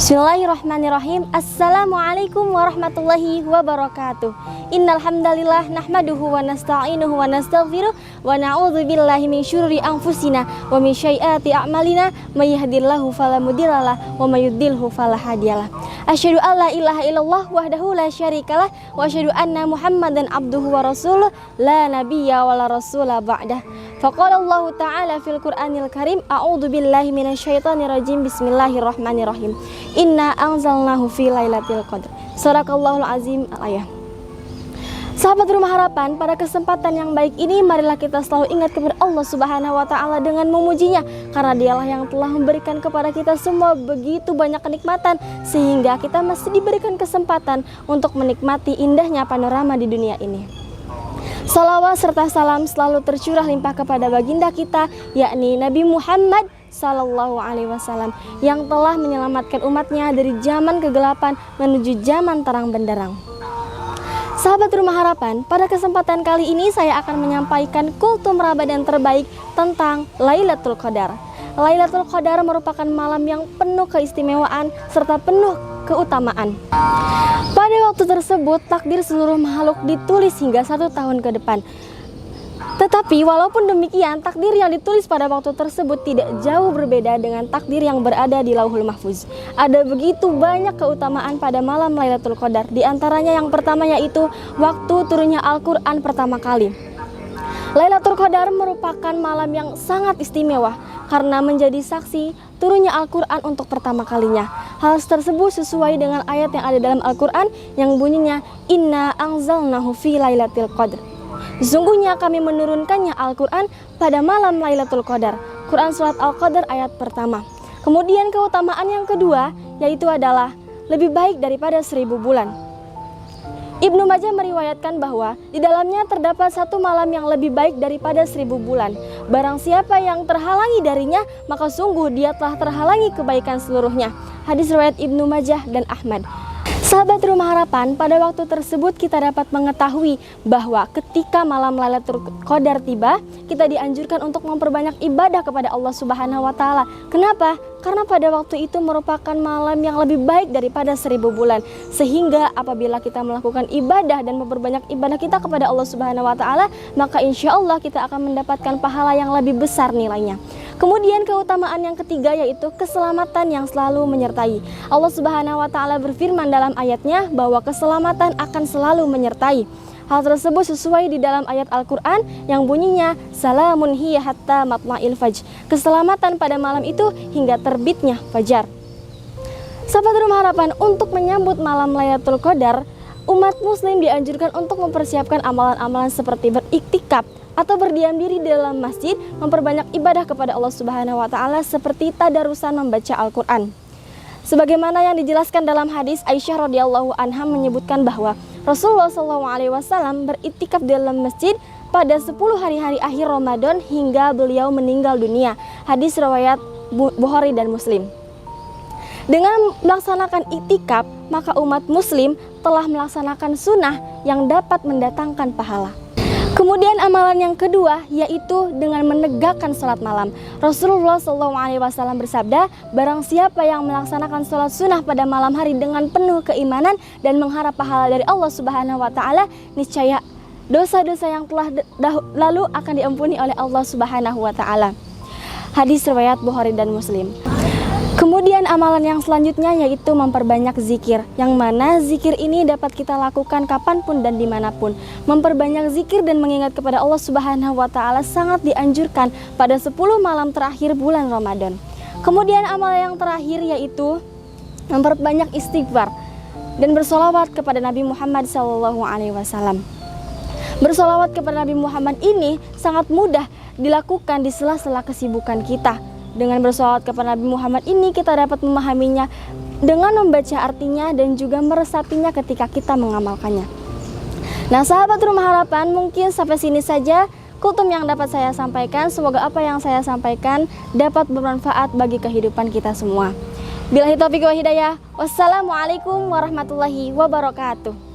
Bismillahirrahmanirrahim. Assalamualaikum warahmatullahi wabarakatuh. Innal hamdalillah nahmaduhu wa nasta'inuhu wa nastaghfiruh wa na'udzu billahi min syururi anfusina wa min sayyiati a'malina may yahdihillahu fala mudhillalah wa may yudhlilhu fala hadiyalah. Asyhadu an la ilaha illallah wahdahu la syarikalah wa asyhadu anna Muhammadan abduhu wa rasuluh la nabiyya wa la rasula ba'dah. Faqala Allah Ta'ala fil Qur'anil Karim, a'udzu billahi minasyaitonir rajim. Bismillahirrahmanirrahim. Inna anzalnahu fi lailatul qadr. Shadaqallahul azim. Al-ayah. Sahabat Rumah Harapan, pada kesempatan yang baik ini marilah kita selalu ingat kepada Allah Subhanahu wa taala dengan memujinya, karena Dialah yang telah memberikan kepada kita semua begitu banyak kenikmatan sehingga kita masih diberikan kesempatan untuk menikmati indahnya panorama di dunia ini. Salawat serta salam selalu tercurah limpah kepada baginda kita, yakni Nabi Muhammad Sallallahu Alaihi Wasallam, yang telah menyelamatkan umatnya dari zaman kegelapan menuju zaman terang benderang. Sahabat Rumah Harapan, pada kesempatan kali ini saya akan menyampaikan kultum Ramadan terbaik tentang Lailatul Qadar. Lailatul Qadar merupakan malam yang penuh keistimewaan serta penuh keutamaan. Pada waktu tersebut, takdir seluruh makhluk ditulis hingga 1 tahun ke depan. Tetapi walaupun demikian, takdir yang ditulis pada waktu tersebut tidak jauh berbeda dengan takdir yang berada di Lauhul Mahfuz. Ada begitu banyak keutamaan pada malam Lailatul Qadar. Di antaranya yang pertama yaitu waktu turunnya Al-Quran pertama kali. Lailatul Qadar merupakan malam yang sangat istimewa karena menjadi saksi turunnya Al-Quran untuk pertama kalinya. Hal tersebut sesuai dengan ayat yang ada dalam Al-Quran yang bunyinya Inna anzalnahu fi lailatul qadr. Sesungguhnya kami menurunkannya Al-Quran pada malam Lailatul Qadar. Quran Surat Al-Qadar ayat pertama. Kemudian keutamaan yang kedua yaitu adalah lebih baik daripada 1000 bulan. Ibnu Majah meriwayatkan bahwa di dalamnya terdapat satu malam yang lebih baik daripada 1000 bulan. Barang siapa yang terhalangi darinya, maka sungguh dia telah terhalangi kebaikan seluruhnya. Hadis riwayat Ibnu Majah dan Ahmad. Sahabat Rumah Harapan, pada waktu tersebut kita dapat mengetahui bahwa ketika malam Lailatul Qadar tiba, kita dianjurkan untuk memperbanyak ibadah kepada Allah Subhanahu wa taala. Kenapa? Karena pada waktu itu merupakan malam yang lebih baik daripada 1000 bulan. Sehingga apabila kita melakukan ibadah dan memperbanyak ibadah kita kepada Allah Subhanahu wa taala, maka insya Allah kita akan mendapatkan pahala yang lebih besar nilainya. Kemudian keutamaan yang ketiga yaitu keselamatan yang selalu menyertai. Allah Subhanahu wa taala berfirman dalam ayatnya bahwa keselamatan akan selalu menyertai. Hal tersebut sesuai di dalam ayat Al-Quran yang bunyinya Salamun hiya hatta matla'il fajr. Keselamatan pada malam itu hingga terbitnya fajar. Sahabat Rumah Harapan, untuk menyambut malam Lailatul Qadar, umat muslim dianjurkan untuk mempersiapkan amalan-amalan seperti beriktikaf atau berdiam diri di dalam masjid, memperbanyak ibadah kepada Allah Subhanahu wa taala seperti tadarusan membaca Al-Quran. Sebagaimana yang dijelaskan dalam hadis, Aisyah radhiyallahu anha menyebutkan bahwa Rasulullah SAW beriktikaf di dalam masjid pada 10 hari-hari akhir Ramadan hingga beliau meninggal dunia. Hadis riwayat Bukhari dan Muslim. Dengan melaksanakan iktikaf, maka umat muslim telah melaksanakan sunnah yang dapat mendatangkan pahala. Kemudian amalan yang kedua yaitu dengan menegakkan sholat malam. Rasulullah SAW bersabda, barang siapa yang melaksanakan sholat sunnah pada malam hari dengan penuh keimanan dan mengharap pahala dari Allah Subhanahu wa taala, niscaya dosa-dosa yang telah lalu akan diampuni oleh Allah Subhanahu wa taala. Hadis riwayat Bukhari dan Muslim. Kemudian amalan yang selanjutnya yaitu memperbanyak zikir, yang mana zikir ini dapat kita lakukan kapanpun dan dimanapun. Memperbanyak zikir dan mengingat kepada Allah Subhanahu wa taala sangat dianjurkan pada 10 malam terakhir bulan Ramadan. Kemudian amalan yang terakhir yaitu memperbanyak istighfar dan bersolawat kepada Nabi Muhammad SAW. Bersolawat kepada Nabi Muhammad ini sangat mudah dilakukan di sela-sela kesibukan kita. Dengan bersolawat kepada Nabi Muhammad ini kita dapat memahaminya dengan membaca artinya dan juga meresapinya ketika kita mengamalkannya. Nah sahabat Rumah Harapan, mungkin sampai sini saja kultum yang dapat saya sampaikan. Semoga apa yang saya sampaikan dapat bermanfaat bagi kehidupan kita semua. Billahi taufiq wa hidayah. Wassalamualaikum warahmatullahi wabarakatuh.